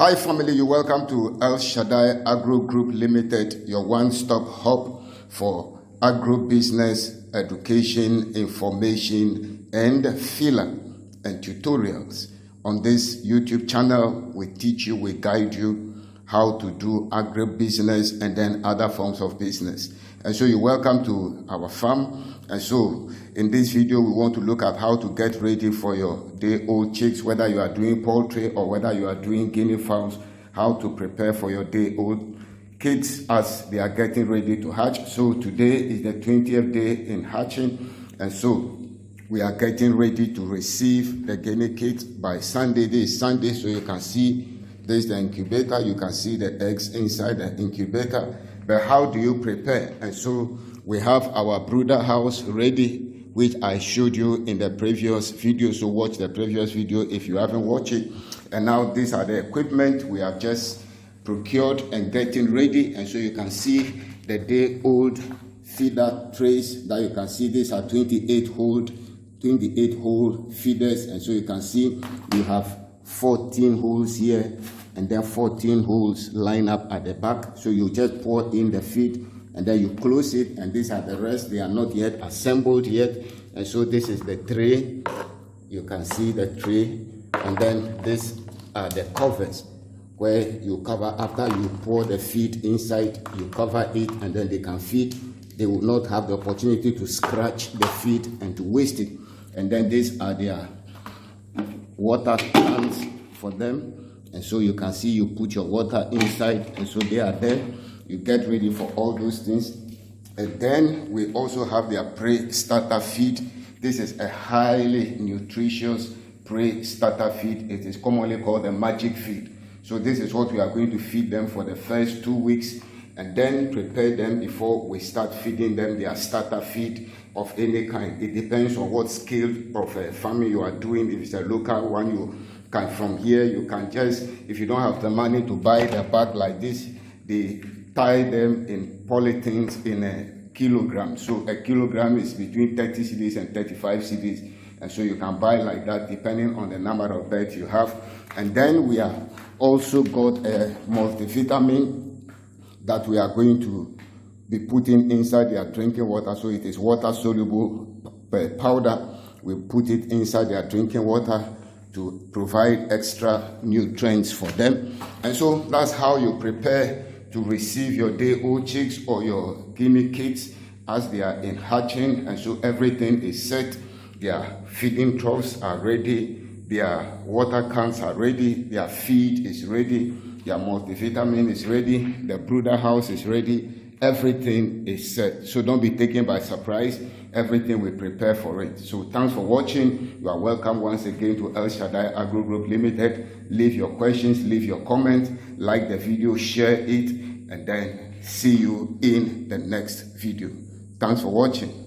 Hi family, you're welcome to El Shaddai Agro Group Limited, your one-stop hub for agro-business, education, information, and filler and tutorials. On this YouTube channel, we teach you, we guide you how to do agro-business and then other forms of business. And so you're welcome to our farm. And so in this video, we want to look at how to get ready for your day-old chicks, whether you are doing poultry or whether you are doing guinea fowls, how to prepare for your day-old kids as they are getting ready to hatch. So today is the 20th day in hatching. And so we are getting ready to receive the guinea kids by Sunday. This is Sunday, so you can see this is the incubator. You can see the eggs inside the incubator. But how do you prepare? And so we have our brooder house ready, which I showed you in the previous video. So watch the previous video if you haven't watched it. And now these are the equipment we have just procured and getting ready. And so you can see the day-old feeder trays that you can see. These are 28 hole feeders. And so you can see you have 14 holes here and then 14 holes line up at the back. So you just pour in the feed and then you close it, and these are the rest. They are not yet assembled yet. And so this is the tray. You can see the tray, and then these are the covers where you cover after you pour the feed inside. You cover it and then they can feed. They will not have the opportunity to scratch the feed and to waste it. And then these are their water tanks for them. And so you can see you put your water inside, and so they are there. You get ready for all those things. And then we also have their pre-starter feed. This is a highly nutritious pre-starter feed. It is commonly called the magic feed. So this is what we are going to feed them for the first 2 weeks, and then prepare them before we start feeding them their starter feed of any kind. It depends on what scale of farming you are doing. If it's a local one, you can, from here, you can just, if you don't have the money to buy the bag like this, they tie them in polythenes in a kilogram. So a kilogram is between 30 cedis and 35 cedis. And so you can buy like that depending on the number of birds you have. And then we have also got a multivitamin that we are going to be putting inside their drinking water. So it is water soluble powder. We put it inside their drinking water to provide extra nutrients for them. And so that's how you prepare to receive your day-old chicks or your guinea kids as they are in hatching. And so everything is set. Their feeding troughs are ready. Their water cans are ready. Their feed is ready. Their multivitamin is ready. The brooder house is ready. Everything is set. So don't be taken by surprise. Everything we prepare for it. So thanks for watching. You are welcome once again to El Shaddai Agro Group Limited. Leave your questions, leave your comments, like the video, share it, and then see you in the next video. Thanks for watching.